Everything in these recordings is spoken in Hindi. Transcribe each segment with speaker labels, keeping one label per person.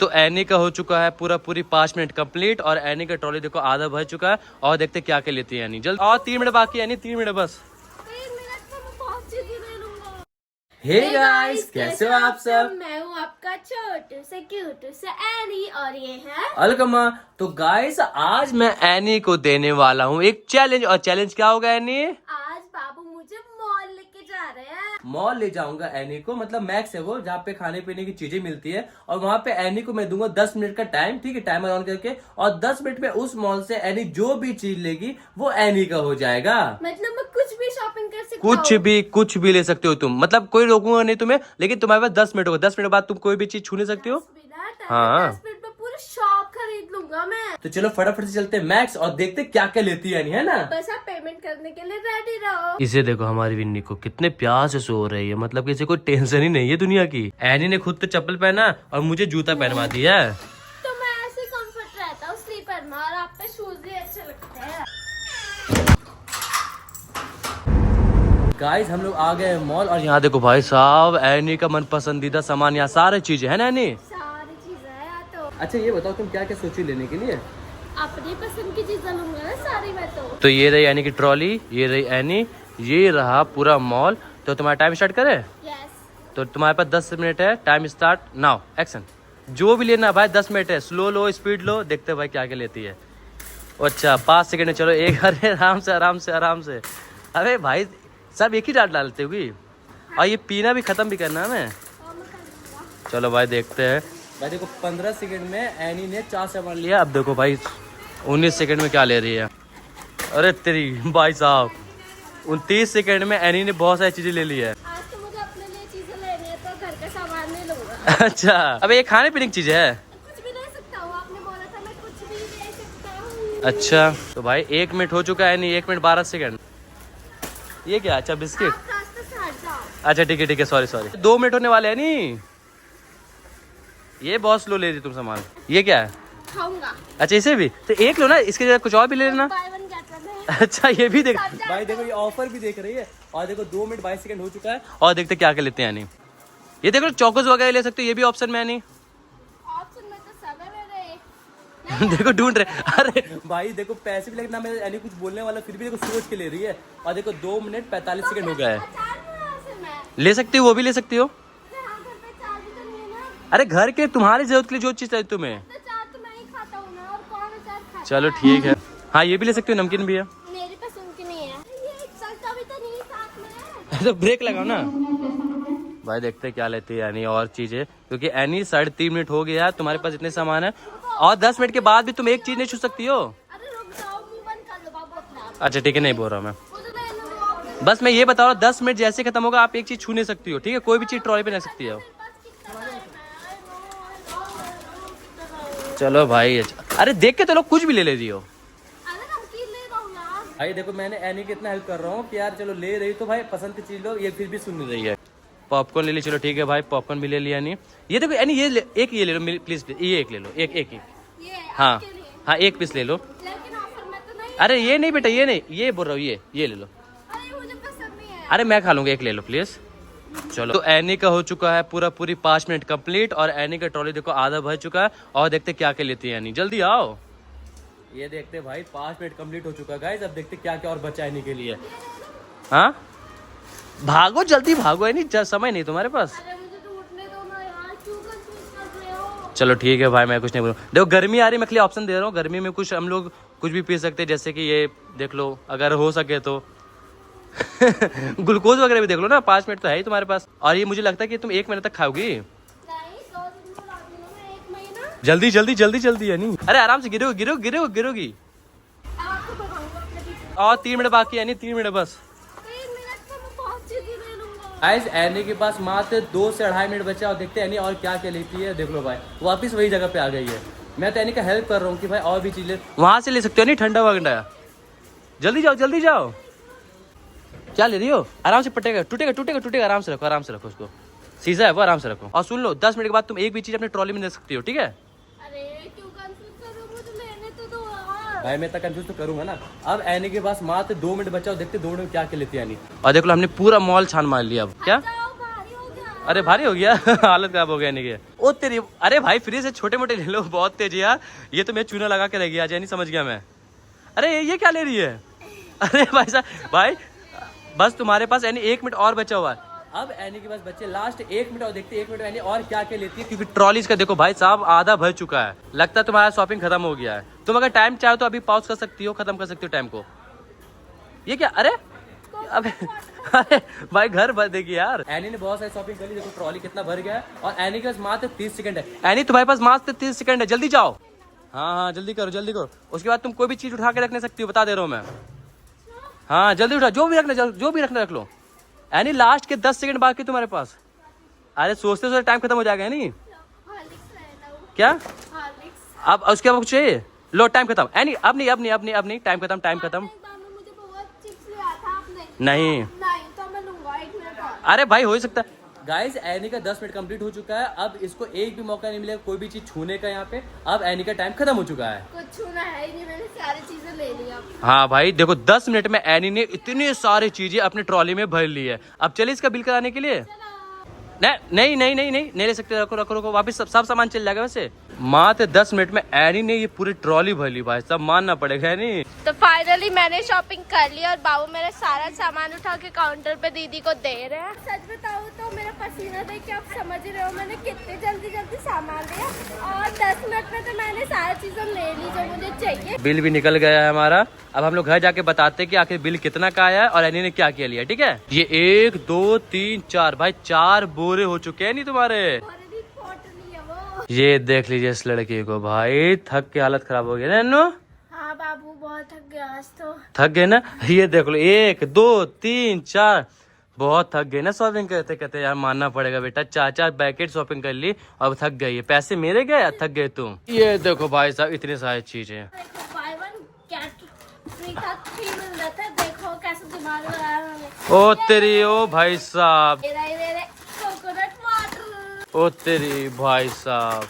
Speaker 1: तो एनी का हो चुका है पूरी 5 मिनट कंप्लीट और एनी का ट्रॉली देखो आधा भर चुका है। और देखते क्या क्या लेती है एनी जल्द। और 3 मिनट बाकी है एनी, 3 मिनट बस। हे गाइस, कैसे हो आप सब?
Speaker 2: मैं हूँ आपका छोटू से क्यूट से एनी और ये है
Speaker 1: अलकमा। तो गाइस आज मैं एनी को देने वाला हूँ एक चैलेंज। और चैलेंज क्या होगा एनी?
Speaker 2: आज बाबू मुझे मॉल लेके जा रहे हैं।
Speaker 1: मॉल ले जाऊंगा एनी को, मतलब मैक्स है वो जहाँ पे खाने पीने की चीजें मिलती है। और वहाँ पे एनी को मैं दूंगा 10 मिनट का टाइम, ठीक है, टाइमर ऑन करके। और 10 मिनट में उस मॉल से एनी जो भी चीज लेगी वो एनी का हो जाएगा।
Speaker 2: मतलब मैं कुछ भी शॉपिंग कर सकता
Speaker 1: कुछ भी ले सकते हो तुम, मतलब कोई रोकूंगा नहीं तुम्हें। लेकिन तुम्हारे पास 10 मिनट होगा, 10 मिनट बाद तुम कोई भी चीज छू नहीं सकती हो। हाँ
Speaker 2: 10 मिनट में पूरी शॉप खरीद लूंगा मैं।
Speaker 1: तो चलो फटाफट से चलते हैं मैक्स और देखते क्या क्या लेती है एनी, है ना?
Speaker 2: बस आप पेमेंट करने के लिए रेडी रहो।
Speaker 1: इसे देखो हमारी विन्नी को कितने प्यार से सो रही है, मतलब कि इसे कोई टेंशन ही नहीं है दुनिया की। एनी ने खुद तो चप्पल पहना और मुझे जूता पहनवा दिया है।
Speaker 2: तो मैं ऐसे कंफर्ट रहता हूँ स्लीपर में और आप पे शूज भी अच्छे लगते हैं।
Speaker 1: गाइस हम लोग आ गए मॉल और यहाँ देखो भाई साहब एनी का मन पसंदीदा सामान, यहाँ सारी चीजें है ना एनी?
Speaker 2: सारी चीजें हैं यहाँ तो।
Speaker 1: अच्छा ये बताओ तुम क्या क्या सोची लेने के लिए?
Speaker 2: अपनी पसंद की चीजें लूंगा ना सारी मैं
Speaker 1: तो ये रही एनी की ट्रॉली, ये रही एनी, ये रहा पूरा मॉल। तो तुम्हारा टाइम स्टार्ट करे?
Speaker 2: यस।
Speaker 1: तो तुम्हारे पास 10 मिनट है, टाइम स्टार्ट नाउ, एक्शन। जो भी लेना भाई 10 मिनट है, स्लो लो स्पीड लो, देखते भाई क्या क्या लेती है। अच्छा 5 सेकंड में चलो एक। अरे आराम से आराम से आराम से। अरे भाई सब एक ही डाल डालते हुई। और ये पीना भी खत्म भी करना है हमें। चलो भाई देखते हैं। भाई देखो 15 सेकंड में एनी ने 4 सामान लिया। अब देखो भाई 19 सेकंड में क्या ले रही है। अरे तेरी भाई साहब 29 सेकंड में एनी ने बहुत सारी चीजें ले ली है।
Speaker 2: आज तो मुझे अपने लिए चीजें लेनी है तो घर का सामान नहीं लूंगा।
Speaker 1: अच्छा अब ये खाने पीने की चीज है?
Speaker 2: कुछ भी ले सकता हूँ, आपने बोला था मैं कुछ भी ले सकता हूँ।
Speaker 1: अच्छा तो भाई 1 मिनट हो चुका है, नहीं 1 मिनट 12 सेकंड। ये क्या? अच्छा बिस्किट।
Speaker 2: आप रास्ते से हट जाओ।
Speaker 1: अच्छा ठीक है सॉरी 2 मिनट होने वाले हैं नहीं। ये बहुत स्लो ले रही तुम सामान। ये क्या है?
Speaker 2: खाऊंगा।
Speaker 1: अच्छा इसे भी तो एक लो ना, इसके जगह कुछ और भी ले लेना।
Speaker 2: बाय वन गेट वन है।
Speaker 1: अच्छा ये भी देख भाई, देखो ये ऑफर भी देख रही है। और देखो 2 मिनट 22 सेकंड हो चुका है और देखते क्या क्या लेते हैं नहीं। ये देखो चौकोस वगैरह ले सकते हो, ये भी ऑप्शन में नहीं।
Speaker 2: ऑप्शन में तो सब है मेरे।
Speaker 1: देखो ढूंढ रहे। अरे भाई देखो पैसे भी लगना, मैं यानी कुछ बोलने वाला फिर भी देखो सोच के ले रही है। और देखो 2 मिनट 45 सेकंड हो गया है।
Speaker 2: अचार कहाँ से मैं?
Speaker 1: ले सकती हो, वो भी ले सकती हो।
Speaker 2: यहाँ घर पे अचार भी तो नहीं है ना।
Speaker 1: अरे घर के तुम्हारी जरूरत के लिए जो चीज चाहिए तुम्हें।
Speaker 2: अचार तो मैं ही खाता हूँ ना, और कौन अचार खाता है?
Speaker 1: चलो ठीक है। हाँ ये भी ले सकते हो, नमकीन भी है।
Speaker 2: मेरी पसंद की नहीं है। ये चलता भी तो नहीं साथ में।
Speaker 1: तो ब्रेक लगाओ ना। भाई देखते हैं क्या लेती है एनी और चीजें, क्योंकि एनी 3.5 मिनट हो गया है, तुम्हारे पास इतने सामान है। और 10 मिनट के बाद भी तुम एक चीज नहीं छू सकती हो।
Speaker 2: अरे रुक जाओ, मुंह बंद कर लो बाबू अपना।
Speaker 1: अच्छा ठीक है, नहीं बोल रहा मैं।
Speaker 2: मुझे तो लेने दो ऑप्शन।
Speaker 1: बस मैं ये बता रहा हूँ 10 मिनट जैसे खत्म होगा आप एक चीज छू नहीं सकती हो, ठीक है? कोई भी चीज ट्रॉली पे रख सकती हो।
Speaker 2: मेरे पास कितना टाइम है?
Speaker 1: चलो भाई अरे देख के तो लोग कुछ भी ले रही हो।
Speaker 2: अरे नमकीन ले रहा हूँ यार।
Speaker 1: भाई देखो मैंने एनी की इतना हेल्प कर रहा हूँ कि यार चलो ले रही तो भाई पसंद की चीज लो, ये फिर भी सुन नहीं रही है। पॉपकॉर्न ले ली, चलो ठीक है भाई पॉपकॉर्न भी ले लिया नहीं। ये देखो एनी एक ये ले लो प्लीज, ये एक ले लो, एक एक एक।
Speaker 2: ये
Speaker 1: हाँ
Speaker 2: आपके लिए।
Speaker 1: हाँ एक पीस ले लो।
Speaker 2: लेकिन ऑफर में तो नहीं।
Speaker 1: अरे ये नहीं बेटा, ये नहीं, ये बोल रहा हूँ, ये ले लो।
Speaker 2: अरे मुझे पसंद नहीं है।
Speaker 1: अरे मैं खा लूंगा, एक ले लो प्लीज। चलो तो एनी का हो चुका है पूरी 5 मिनट कंप्लीट और एनी का ट्रॉली देखो आधा भर चुका है। और देखते क्या क्या लेती है एनी, जल्दी आओ। ये देखते भाई 5 मिनट कंप्लीट हो चुका है गाइस। अब देखते क्या क्या और बचा एनी के लिए। हाँ भागो जल्दी भागो एनी, समय नहीं तुम्हारे पास।
Speaker 2: अरे मुझे तो उठने दो ना यार, क्यों कंफ्यूज कर रहे हो?
Speaker 1: चलो ठीक है भाई मैं कुछ नहीं बोलूँ। देखो गर्मी आ रही, मैं खाली ऑप्शन दे रहा हूँ। गर्मी में कुछ हम लोग कुछ भी पी सकते हैं, जैसे कि ये देख लो अगर हो सके तो। ग्लूकोज वगैरह भी देख लो ना, 5 मिनट तो है ही तुम्हारे पास। और ये मुझे लगता है कि तुम 1 मिनट तक खाओगी।
Speaker 2: नहीं, 2 दिन में ला दूंगा मैं, 1 महीना।
Speaker 1: जल्दी है नहीं। अरे आराम से गिरोगी।
Speaker 2: आपको बताऊंगा अपने पीछे।
Speaker 1: और 3 मिनट बाकी है नहीं, 3 मिनट बस।
Speaker 2: 3 मिनट में मैं बहुत चीजें ले लूंगा।
Speaker 1: गाइस एनी के पास मात्र 2 से 2.5 मिनट बचा और देखते हैं एनी और क्या क्या लेती है। देख लो भाई वापस वही जगह पे आ गई है। मैं तो एनी का हेल्प कर रहा हूँ कि भाई और भी चीजें वहां से ले सकते हो, नहीं ठंडा वगैरह। जल्दी जाओ। क्या ले रही हो? आराम से पटेगा, टूटेगा। आराम से रखो उसको, सीधा है वो, आराम से रखो। और सुन लो 10 मिनट के बाद तुम एक भी चीज अपने ट्रॉली में ले सकती हो, ठीक है?
Speaker 2: अरे क्यों कंफ्यूज कर रहे हो? मुझे लेने तो दो यार।
Speaker 1: भाई मैं तो कंफ्यूज तो करूंगा ना। अब एनी के पास मात्र 2 मिनट बचा और देखते 2 मिनट में क्या क्या लेती है एनी। और देख लो हमने पूरा मॉल छान मार लिया। अब क्या
Speaker 2: जाओ, भारी हो गया।
Speaker 1: अरे भारी हो गया हालत खराब हो गया नहीं के। ओ तेरी, अरे भाई फ्री से छोटे मोटे ले लो, बहुत तेज है यार। ये तो मैं चूना लगा के रह गया, आज नहीं समझ गया मैं। अरे ये क्या ले रही है? अरे भाई साहब, भाई बस तुम्हारे पास यानी 1 मिनट और बचा हुआ है। अब एनी के पास बच्चे लास्ट 1 मिनट और देखते 1 मिनट एनी और क्या क्या लेती है, क्योंकि ट्रॉली का देखो भाई साहब आधा भर चुका है। लगता है तुम्हारा शॉपिंग खत्म हो गया है। तुम अगर टाइम चाहो तो अभी पॉज कर सकती हो, खत्म कर सकती हो टाइम को। ये क्या? अरे अबे अरे भाई घर भर देगी यार। एनी ने बहुत सारी शॉपिंग कर ली, देखो ट्रॉली कितना भर गया है। और एनी के पास मात्र 30 सेकंड है। एनी तुम्हारे पास मात्र 30 सेकंड है, जल्दी जाओ। हाँ जल्दी करो जल्दी करो। उसके बाद तुम कोई भी चीज उठा के रख नहीं सकती हो, बता दे रहा हूँ मैं। हाँ जल्दी उठा, जो भी रखना रख लो। एनी लास्ट के 10 सेकंड बाकी तुम्हारे पास। अरे सोचते सोचते टाइम खत्म हो जाएगा एनी। क्या? अब उसके बाद कुछ चाहिए? लो टाइम खत्म एनी। अब नहीं टाइम खत्म नहीं।
Speaker 2: तो मैं लूंगा 1 मिनट और।
Speaker 1: अरे भाई हो ही सकता है। गाइस एनी का 10 मिनट कंप्लीट हो चुका है। अब इसको एक भी मौका नहीं मिलेगा कोई भी चीज छूने का यहाँ पे। अब एनी का टाइम खत्म हो चुका है।
Speaker 2: कुछ छूना है ही नहीं, मैंने सारी चीजें ले ली अब।
Speaker 1: हाँ भाई देखो 10 मिनट में एनी ने इतनी सारी चीजें अपने ट्रॉली में भर ली है। अब चलिए इसका बिल कराने के लिए। नहीं ले सकते, रखो वापिस सब सामान चल जाएगा। वैसे मात्र 10 मिनट में एनी ने ये पूरी ट्रॉली भर ली भाई, सब मानना पड़ेगा नहीं।
Speaker 2: तो फाइनली मैंने शॉपिंग कर ली और बाबू मेरा सारा सामान उठा के काउंटर पे दीदी को दे रहे हैं। सच बताऊँ तो मेरा पसीना देख के आप समझ ही रहे हो मैंने कितने जल्दी सामान लिया। और 10 मिनट में तो मैंने सारी चीजें ले ली जो मुझे चाहिए।
Speaker 1: बिल भी निकल गया है हमारा। अब हम लोग घर जाके बताते हैं कि आखिर बिल कितना का आया है और एनी ने क्या क्या लिया। ठीक है, ये 1 2 3 4 भाई 4 बोरे हो चुके हैं नहीं तुम्हारे। ये देख लीजिए इस लड़की को भाई, थक के हालत खराब हो गई ना नन्नू।
Speaker 2: हाँ बाबू बहुत थक गया आज तो।
Speaker 1: थक गए ना, ये देख लो 1 2 3 4 बहुत थक गए ना शॉपिंग करते करते। यार मानना पड़ेगा बेटा, 4 पैकेट शॉपिंग कर ली और थक गई है। पैसे मेरे गए या थक गए तुम? ये देखो भाई साहब इतनी सारी चीजें।
Speaker 2: देखो कैसे दिमाग लगाया उन्होंने।
Speaker 1: ओ तेरी, ओ भाई साहब,
Speaker 2: कोकोनट वाटर।
Speaker 1: ओ तेरी भाई साहब,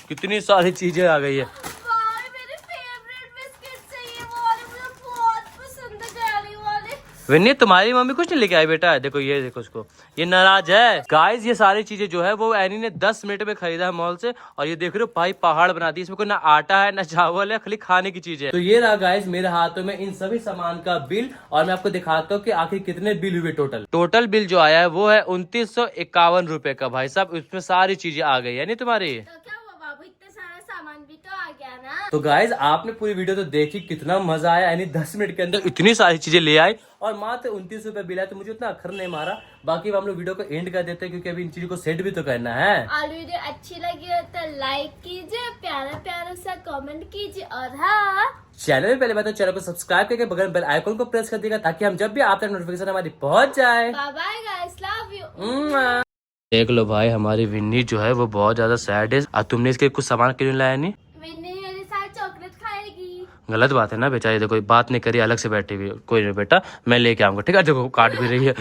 Speaker 1: कितनी सारी चीजें आ गई है।
Speaker 2: मेरे फेवरेट बिस्किट चाहिए वो वाले, मुझे बहुत पसंद है जेली वाले।
Speaker 1: विन्नी तुम्हारी मम्मी कुछ नहीं लेके आई बेटा। देखो ये देखो उसको, ये नाराज है। गाइस ये सारी चीजें जो है वो एनी ने 10 मिनट में खरीदा है मॉल से। और ये देख रहे हो भाई पहाड़ बना दी। इसमें कोई ना आटा है ना चावल है, खाली खाने की चीज है। तो ये रहा गाइस मेरे हाथों में इन सभी सामान का बिल। और मैं आपको दिखाता हूँ कि आखिर कितने बिल हुए। टोटल बिल जो आया है वो है 2951 रुपए का भाई साहब। उसमें सारी चीजें आ गई है नहीं तुम्हारी।
Speaker 2: तो क्या हुआ बाबू, इतने सारा सामान भी तो आ गया ना।
Speaker 1: तो गाइज आपने पूरी वीडियो तो देखी, कितना मजा आया। यानी 10 मिनट के अंदर इतनी सारी चीजें ले आई और मात्र 29 रुपए बिल है। तो मुझे उतना अखर नहीं मारा। बाकी हम लोग वीडियो को एंड कर देते हैं क्योंकि अभी इन चीजों को सेट भी तो करना है।
Speaker 2: और वीडियो अच्छी लगी हो तो लाइक कीजिए, प्यारा सा कमेंट कीजिए। और हाँ,
Speaker 1: चैनल में पहले बात तो चैनल को सब्सक्राइब करके बगल बेल आइकन को प्रेस कर देगा ताकि हम जब भी आप तक नोटिफिकेशन हमारी पहुंच जाए।
Speaker 2: Bye bye guys, love you.
Speaker 1: देख लो भाई हमारी विन्नी जो है वो बहुत ज्यादा सैड है। और तुमने इसके कुछ सामान क्यों नहीं लाया? नहीं,
Speaker 2: विन्नी मेरे साथ चॉकलेट खाएगी।
Speaker 1: गलत बात है ना बेचारी, देखो बात नहीं करी, अलग से बैठी हुई। कोई नहीं बेटा, मैं लेके आऊंगा। ठीक है, देखो काट भी रही है।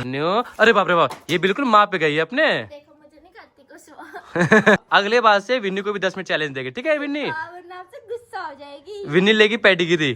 Speaker 1: अरे बाप रे बाप, ये बिल्कुल माँ पे गई है अपने।
Speaker 2: देखो मुझे नहीं करती कुछ।
Speaker 1: अगले बार से विन्नी को भी 10 मिनट चैलेंज देगी। ठीक है विन्नी,
Speaker 2: वरना आपसे गुस्सा हो जाएगी।
Speaker 1: विन्नी लेगी पेडिग्री।